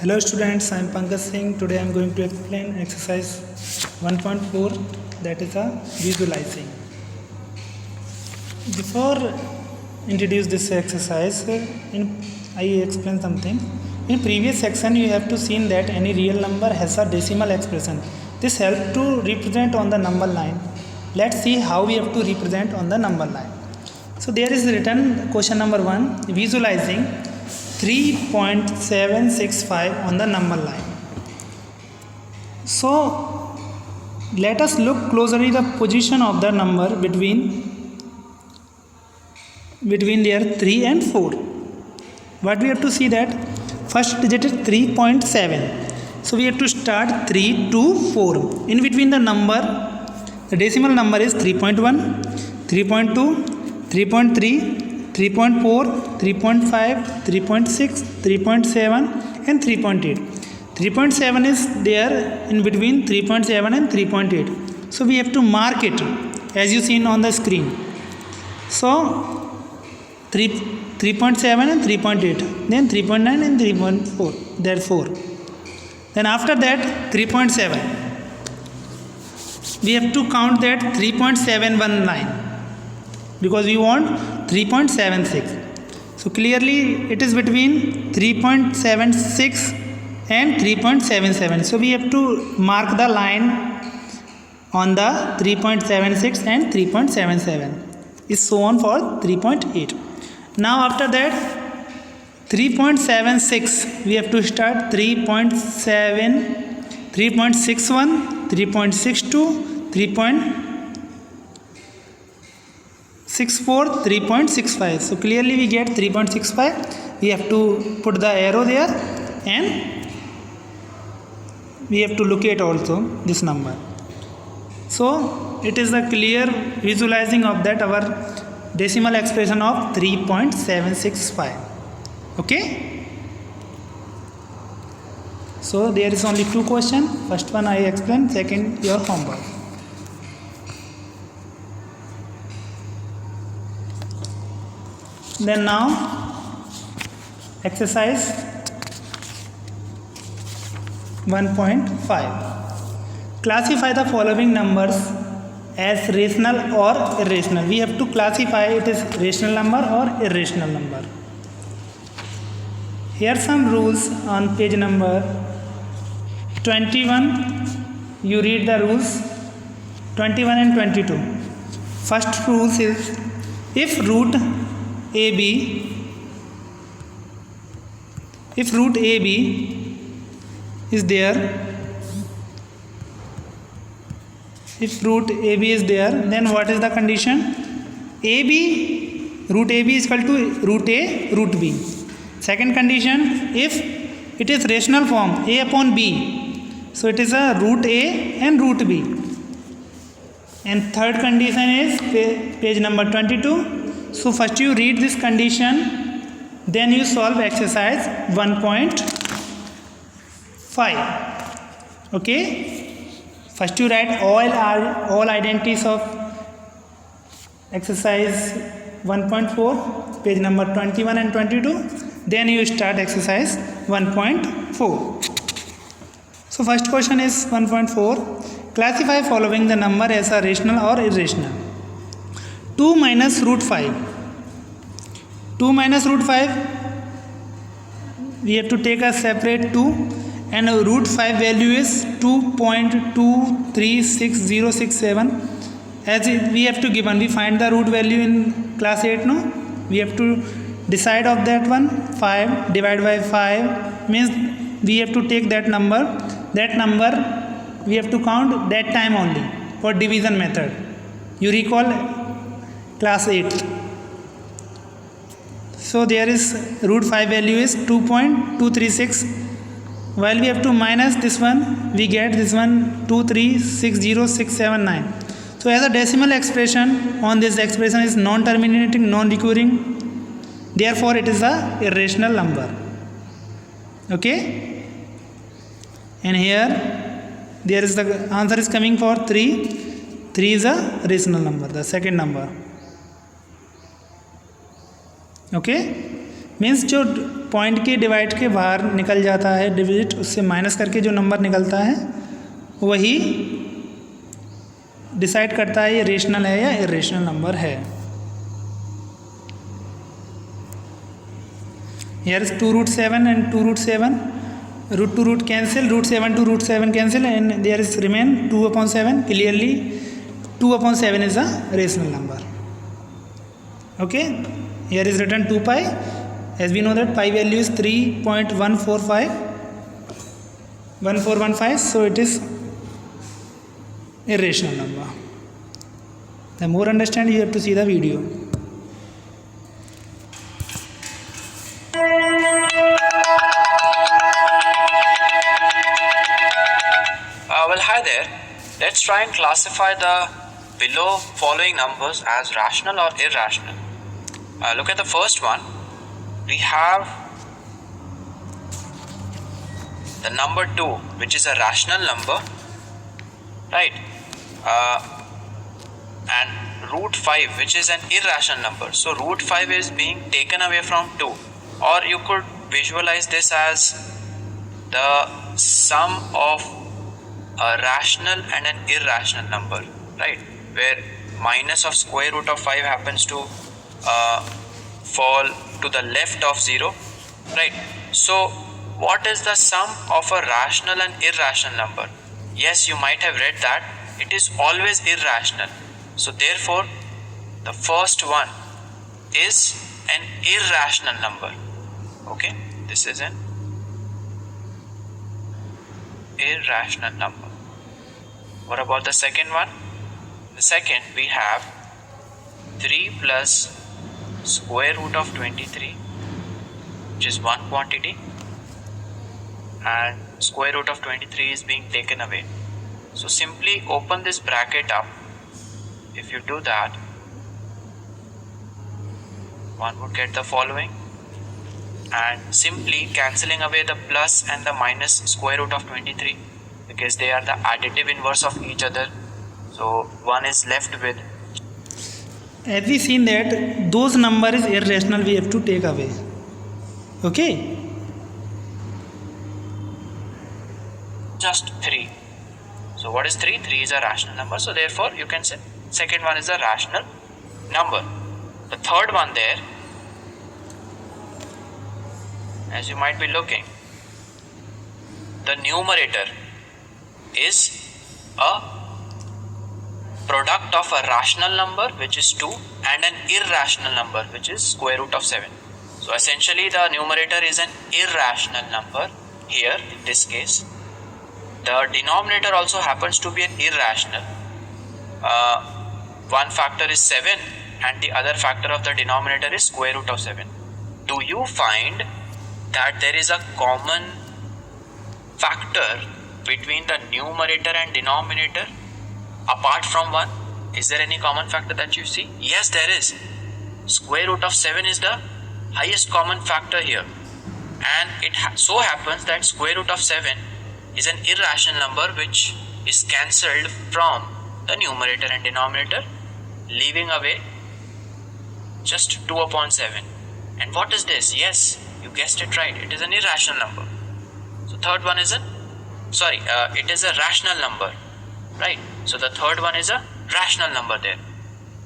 Hello students, I am Pankaj Singh. Today I am going to explain exercise 1.4, that is a visualizing. Before introduce this exercise, I explain something. In previous section you have to seen that any real number has a decimal expression. This helps to represent on the number line. Let's see how we have to represent on the number line. So there is written question number 1, visualizing 3.765 on the number line. So let us look closely the position of the number between their 3 and 4. What we have to see that first digit is 3.7. So we have to start 3 to 4. In between the number, the decimal number is 3.1, 3.2, 3.3, 3.4, 3.5, 3.6, 3.7 and 3.8. 3.7 is there in between 3.7 and 3.8. So we have to mark it as you seen on the screen. So 3.7 and 3.8, then 3.9 and 3.4, therefore. Then after that 3.7. We have to count that 3.719 because we want 3.76. So clearly it is between 3.76 and 3.77. So we have to mark the line on the 3.76 and 3.77. Is so on for 3.8. Now after that 3.76 we have to start 3.7, 3.61, 3.62, 3.64, 3.65. So clearly we get 3.65. We have to put the arrow there and we have to locate also this number. So it is a clear visualizing of that our decimal expression of 3.765. Okay. So there is only two questions. First one I explained, second your homework. Then now exercise 1.5. Classify the following numbers as rational or irrational. We have to classify it as rational number or irrational number. Here are some rules on page number 21. You read the rules 21 and 22. First rules is if root AB is there, then what is the condition? Root AB is equal to root A, root B. Second condition, if it is rational form A upon B, so it is a root A and root B. And third condition is page number 22. So first you read this condition, then you solve exercise 1.5. Okay. First you write all identities of exercise 1.4, page number 21 and 22. Then you start exercise 1.4. So first question is 1.4. Classify following the number as a rational or irrational. 2 minus root 5. 2 minus root 5, we have to take a separate 2 and root 5 value is 2.236067. As we have to given, we find the root value in class 8 no? We have to decide of that one. 5 divided by 5 means we have to take that number. That number we have to count that time only for division method. You recall class 8. So there is root 5 value is 2.236. While we have to minus this one, we get this one 2360679. So as a decimal expression, on this expression is non-terminating, non-recurring. Therefore it is a irrational number. Okay. And here there is the answer is coming for 3. 3 is a rational number, the second number. Okay, means जो point के divide के बाहर निकल जाता है digit, उससे minus करके जो नंबर निकलता है वही डिसाइड करता है ये रेशनल है या इरेशनल नंबर है। Here is 2 root 7 and 2 root 7. Root to root cancel, root 7 to root 7 cancel, and there is remain 2 upon 7. Clearly 2 upon 7 is a rational number. Okay, here is written 2 pi. As we know that pi value is 3.1415, so it is irrational number. The more understand, you have to see the video. Well, hi there. Let's try and classify the below following numbers as rational or irrational. Look at the first one. We have the number 2, which is a rational number, right? And root 5, which is an irrational number. So root 5 is being taken away from 2, or you could visualize this as the sum of a rational and an irrational number, right? Where minus of square root of 5 happens to fall to the left of 0, right? So what is the sum of a rational and irrational number? Yes, you might have read that it is always irrational. So therefore the first one is an irrational number. Okay, this is an irrational number. What about the second one? The second, we have 3 plus square root of 23, which is one quantity, and square root of 23 is being taken away. So simply open this bracket up. If you do that, one would get the following, and simply cancelling away the plus and the minus square root of 23, because they are the additive inverse of each other, so one is left with. As we seen that those number is irrational, we have to take away. Okay, just 3. So what is 3? 3 is a rational number, so therefore you can say second one is a rational number. The third one there, as you might be looking, the numerator is a product of a rational number, which is 2, and an irrational number, which is square root of 7. So essentially the numerator is an irrational number here in this case. The denominator also happens to be an irrational. One factor is 7 and the other factor of the denominator is square root of 7. Do you find that there is a common factor between the numerator and denominator apart from 1? Is there any common factor that you see? Yes, there is. Square root of 7 is the highest common factor here, and it so happens that square root of 7 is an irrational number which is cancelled from the numerator and denominator, leaving away just 2 upon 7. And what is this? Yes, you guessed it right, it is an irrational number. So third one is it is a rational number, right? So the third one is a rational number there.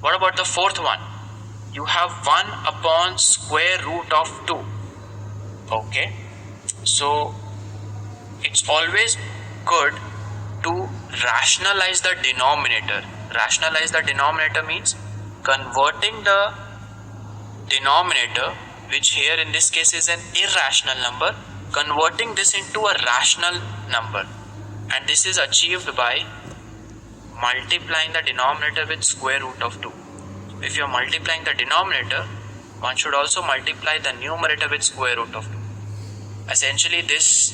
What about the fourth one? You have 1 upon square root of 2. Okay, so it's always good to rationalize the denominator. Rationalize the denominator means converting the denominator, which here in this case is an irrational number, converting this into a rational number, and this is achieved by multiplying the denominator with square root of 2. If you are multiplying the denominator, one should also multiply the numerator with square root of 2. Essentially this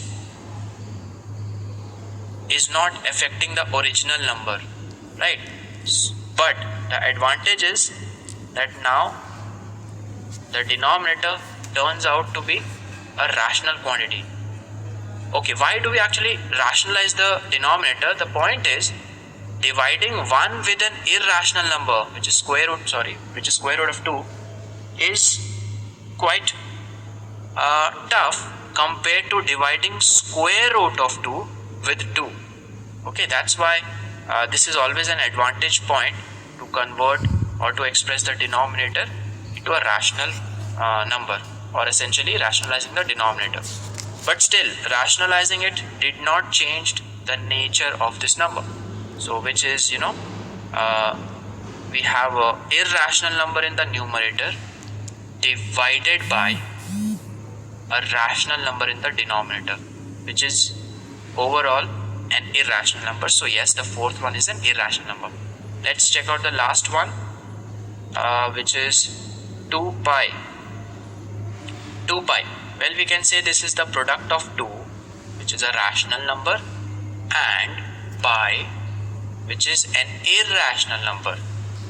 is not affecting the original number, right? But the advantage is that now the denominator turns out to be a rational quantity. Okay, why do we actually rationalize the denominator? The point is, dividing 1 with an irrational number, which is square root of 2, is quite tough compared to dividing square root of 2 with 2. Okay, that's why this is always an advantage point to convert or to express the denominator into a rational number, or essentially rationalizing the denominator. But still, rationalizing it did not change the nature of this number. So which is, we have a irrational number in the numerator divided by a rational number in the denominator, which is overall an irrational number. So yes, the fourth one is an irrational number. Let's check out the last one, which is 2 pi. 2 pi. Well, we can say this is the product of 2, which is a rational number, and pi, which is an irrational number.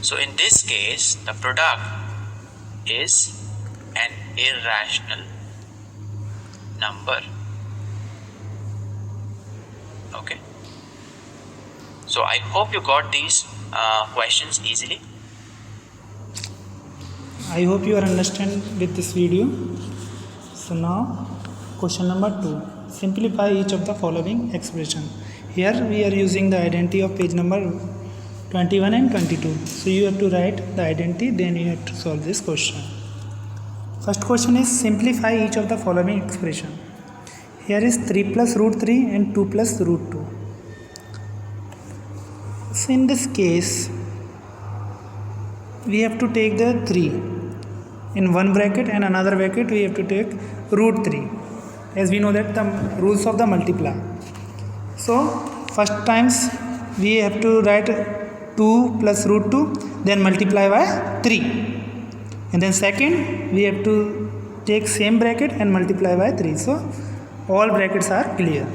So in this case, the product is an irrational number. Okay. So I hope you got these questions easily. I hope you are understand with this video. So now question number 2. Simplify each of the following expression. Here we are using the identity of page number 21 and 22. So you have to write the identity, then you have to solve this question. First question is simplify each of the following expression. Here is 3 plus root 3 and 2 plus root 2. So in this case, we have to take the 3 in one bracket, and another bracket we have to take root 3, as we know that the rules of the multiply. So first times we have to write 2 plus root 2, then multiply by 3, and then second we have to take same bracket and multiply by 3. So all brackets are clear.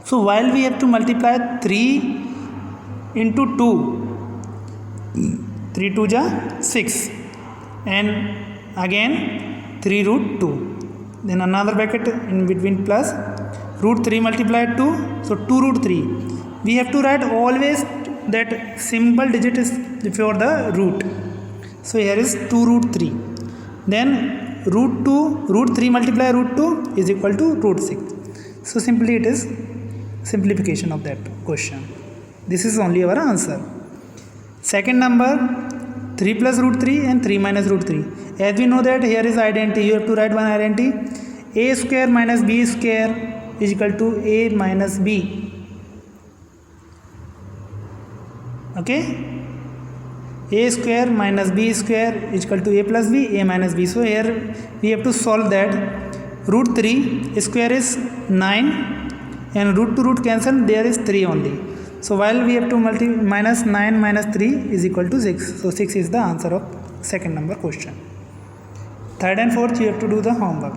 So while we have to multiply 3 into 2, 3 2 ja 6, and again 3 root 2, then another bracket in between plus root 3 multiplied 2, so 2 root 3. We have to write always that symbol digit is before the root. So here is 2 root 3, then root 3 multiply root 2 is equal to root 6. So simply it is simplification of that question. This is only our answer. Second number, 3 plus root 3 and 3 minus root 3. As we know that here is identity, you have to write one identity. A square minus b square is equal to a minus b. Okay? A square minus b square is equal to a plus b, a minus b. So here we have to solve that. Root 3 square is 9, and root to root cancel, there is 3 only. So while we have to minus 9 minus 3 is equal to 6. So 6 is the answer of second number question. Third and fourth you have to do the homework.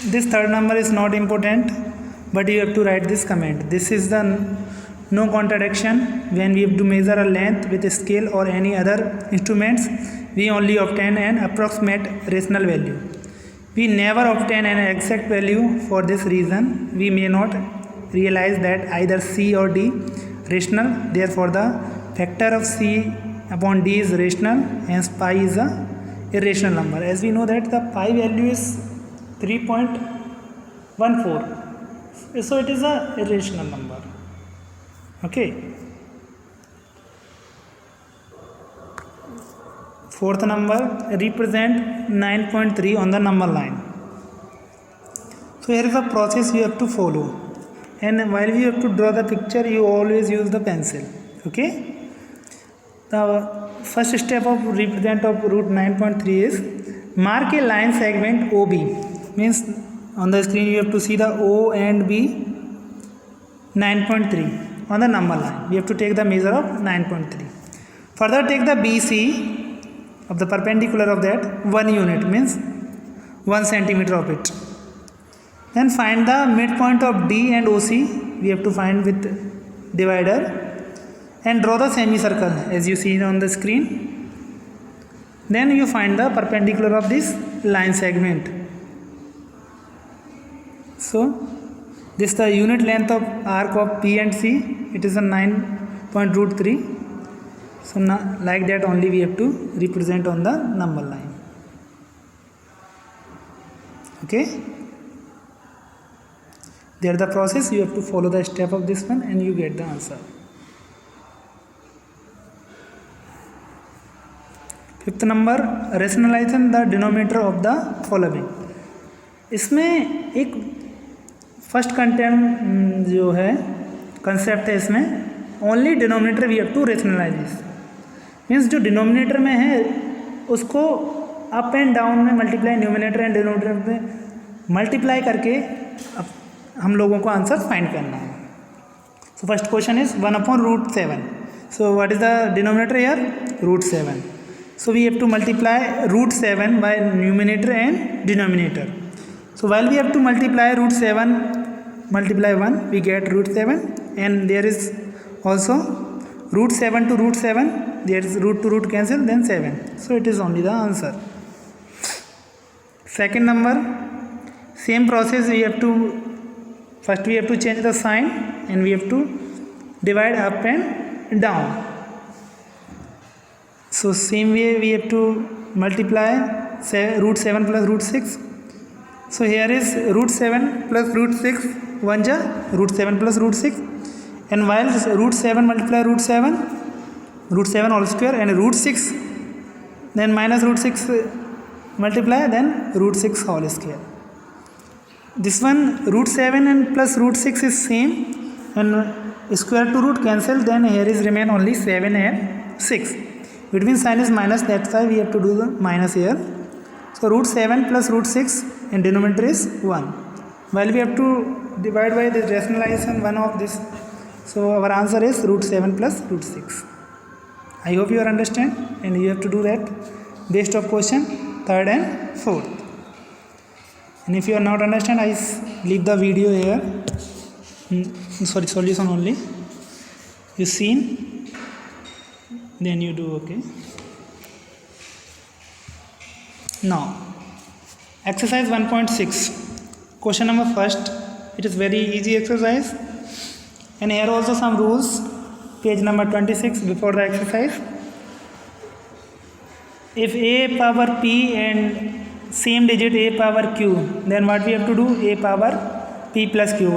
This third number is not important, but you have to write this comment. This is the no contradiction. When we have to measure a length with a scale or any other instruments, we only obtain an approximate rational value. We never obtain an exact value. For this reason, we may not realize that either C or D rational. Therefore, the factor of C upon D is rational, hence pi is a irrational number. As we know that the pi value is 3.14. So it is a irrational number. Okay. Fourth number, represent 9.3 on the number line. So here is a process you have to follow, and while you have to draw the picture, you always use the pencil. Okay. The first step of represent of root 9.3 is mark a line segment OB. Means on the screen you have to see the O and B 9.3 on the number line. We have to take the measure of 9.3. Further take the BC of the perpendicular of that 1 unit, means 1 centimeter of it. Then find the midpoint of D and OC. We have to find with divider, and draw the semicircle as you see on the screen. Then you find the perpendicular of this line segment. So this is the unit length of arc of P and C. It is a 9.3. So now, like that only we have to represent on the number line. Okay, there the process, you have to follow the step of this one and you get the answer. Fifth number, rationalizing the denominator of the following. इसमें एक first content जो है concept है, इसमें only denominator we have to rationalise this, means जो denominator में है उसको अप एंड डाउन में मल्टीप्लाई, न्यूमिनेटर एंड डिनोमिनेटर में मल्टीप्लाई करके हम लोगों को आंसर फाइंड करना है. So first question is 1/√7. So what is the denominator here? √7. So we have to multiply √7 by numerator and denominator. So while we have to multiply √7 multiply 1, we get √7, and there is also √7 to √7, there is root to root cancel, then 7. So it is only the answer. Second number, same process, we have to first we have to change the sign and we have to divide up and down. So same way we have to multiply √7 plus √6. So here is √7 plus √6, 1 ja √7 plus √6, and while √7 multiply √7 whole square and √6, then minus √6 multiply, then √6 whole square. This one √7 and plus √6 is same, and square to root cancel, then here is remain only 7 and 6. Between sign is minus, that's why we have to do the minus here. So √7 plus √6 and denominator is 1. While we have to divide by the rationalization one of this, so our answer is √7 plus √6. I hope you are understand, and you have to do that based of question 3rd and 4th. And if you are not understand, I leave the video here. Sorry, solution only. You seen? Then you do. Okay, now exercise 1.6, question number first. It is very easy exercise, and here also some rules, page number 26 before the exercise. If a power p and same digit a power q, then what we have to do? A power p plus q,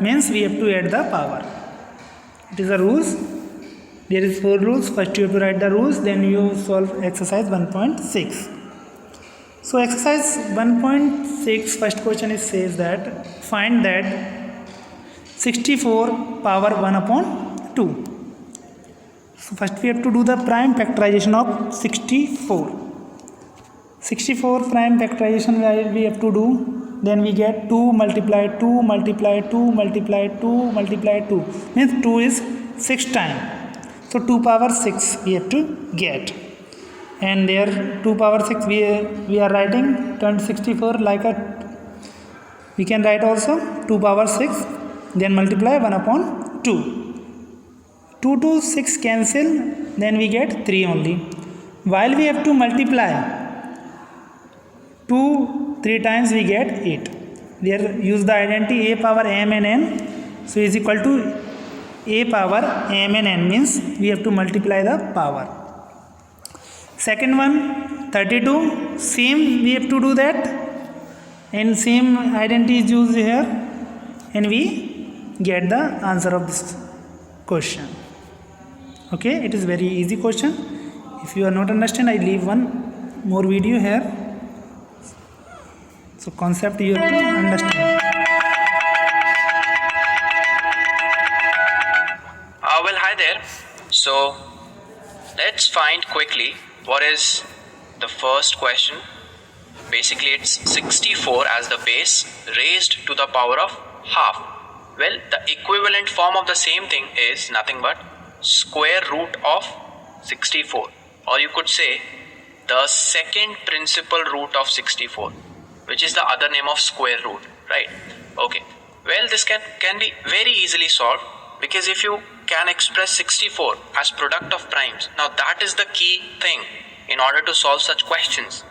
means we have to add the power. It is the rules. There is 4 rules. First you have to write the rules, then you solve exercise 1.6. So exercise 1.6, first question is says that find that 64 power 1/2. So first we have to do the prime factorization of 64. 64 prime factorization we have to do, then we get 2 multiply 2 multiply 2 multiply 2 multiply 2, means 2 is 6 times. So 2 power 6 we have to get, and there 2 power 6 we are writing 64 like a, we can write also 2 power 6, then multiply 1/2. 2 to 6 cancel, then we get 3 only. While we have to multiply 2 3 times, we get 8. There use the identity a power m and n, so is equal to a power m and n, means we have to multiply the power. Second one 32, same we have to do that, and same identity is used here, and we get the answer of this question. Okay, it is very easy question. If you are not understand, I leave one more video here. So concept you have to understand. Well, hi there. So let's find quickly what is the first question. Basically it's 64 as the base raised to the power of half. Well, the equivalent form of the same thing is nothing but square root of 64, or you could say the second principal root of 64, which is the other name of square root, right? Okay, well, this can be very easily solved, because if you can express 64 as product of primes, now that is the key thing in order to solve such questions.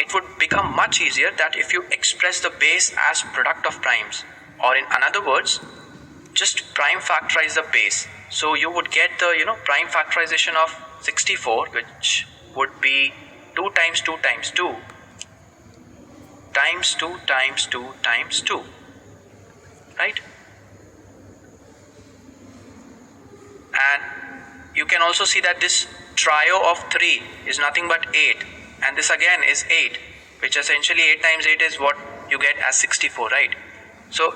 It would become much easier that if you express the base as product of primes, or in other words, just prime factorize the base, So you would get the prime factorization of 64, which would be 2 times 2 times 2 times 2 times 2 times 2, right? And you can also see that this trio of 3 is nothing but 8, and this again is 8, which essentially 8 times 8 is what you get as 64, right? So,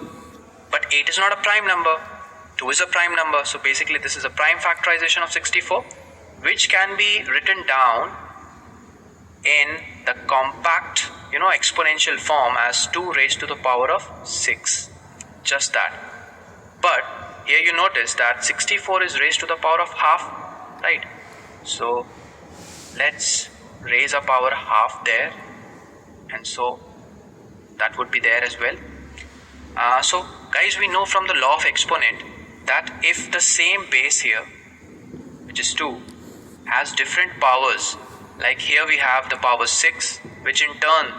but 8 is not a prime number, 2 is a prime number, so basically this is a prime factorization of 64, which can be written down in the compact exponential form as 2 raised to the power of 6, just that. But here you notice that 64 is raised to the power of half, right? So let's raise a power half there, and so that would be there as well. So guys, we know from the law of exponent that if the same base here, which is 2, has different powers, like here we have the power 6, which in turn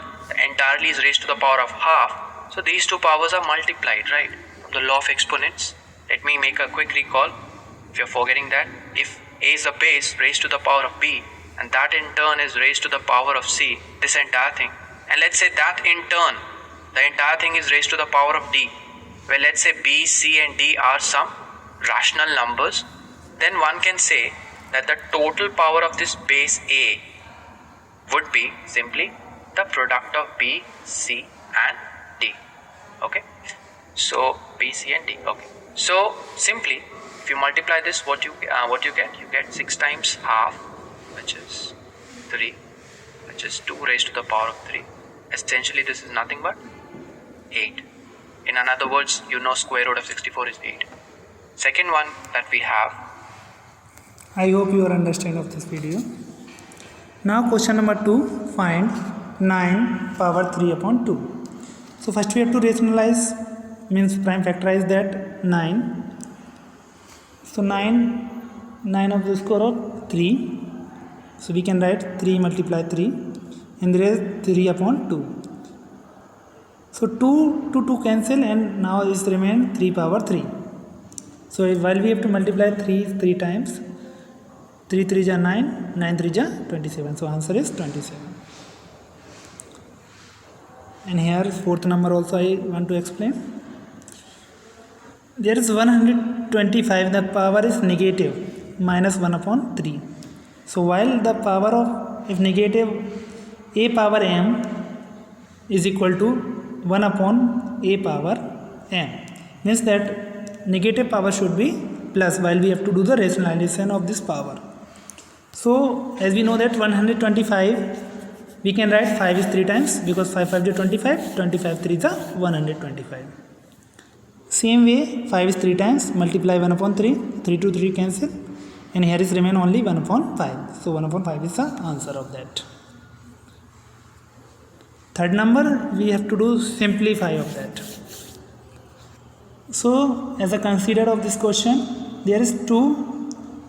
entirely is raised to the power of half, so these two powers are multiplied, right? From the law of exponents, let me make a quick recall if you're forgetting that. If a is a base raised to the power of b, and that in turn is raised to the power of c, this entire thing, and let's say that in turn the entire thing is raised to the power of d, well, let's say b, c and d are some rational numbers, then one can say that the total power of this base a would be simply the product of b, c and d. Okay, so b, c and d. Okay, so simply if you multiply this, what you get 6 times half, which is 3, which is 2 raised to the power of 3. Essentially this is nothing but 8. In other words, square root of 64 is 8. Second one that we have. I hope you are understanding of this video. Now question number 2, find 9 power 3 upon 2. So first we have to rationalize, means prime factorize that 9. So 9 of the square of 3. So we can write 3 multiply 3, and there is 3 upon 2. So 2 to 2 cancel, and now this remain 3 power 3. So while we have to multiply 3 times, 3 3 ja 9, 9 3 ja 27. So answer is 27. And here fourth number also I want to explain. There is 125, the power is negative, minus 1 upon 3. So while the power of, if negative a power m is equal to 1 upon a power m, means that negative power should be plus while we have to do the rationalization of this power. So as we know that 125, we can write 5 is 3 times, because 5 5 is 25, 25 3 is 125. Same way 5 is 3 times, multiply 1 upon 3, 3 to 3 cancel, and here is remain only 1 upon 5. So 1 upon 5 is the answer of that. Third number, we have to do simplify of that. So as a consider of this question, there is 2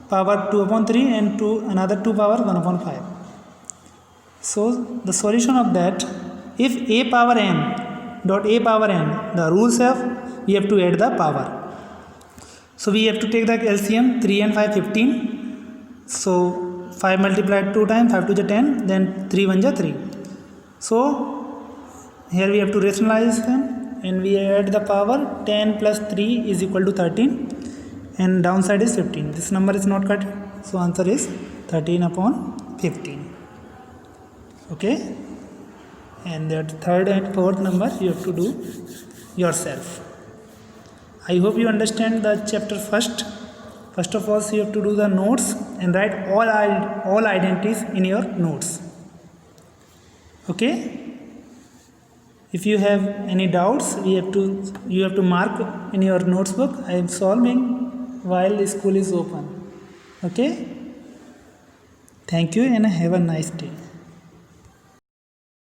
power 2 upon 3 and another 2 power 1 upon 5. So the solution of that, if a power n dot a power n, the rules of we have to add the power. So we have to take the LCM, 3 and 5 15. So 5 multiplied 2 times, 5 to the 10, then 3 1 ja 3. So here we have to rationalize them, and we add the power. 10 plus 3 is equal to 13, and downside is 15. This number is not cut, so answer is 13 upon 15. Okay, and that third and fourth number you have to do yourself. I hope you understand the chapter first. First of all, you have to do the notes and write all identities in your notes. Okay. If you have any doubts, you have to mark in your notebook. I am solving while the school is open. Okay. Thank you and have a nice day.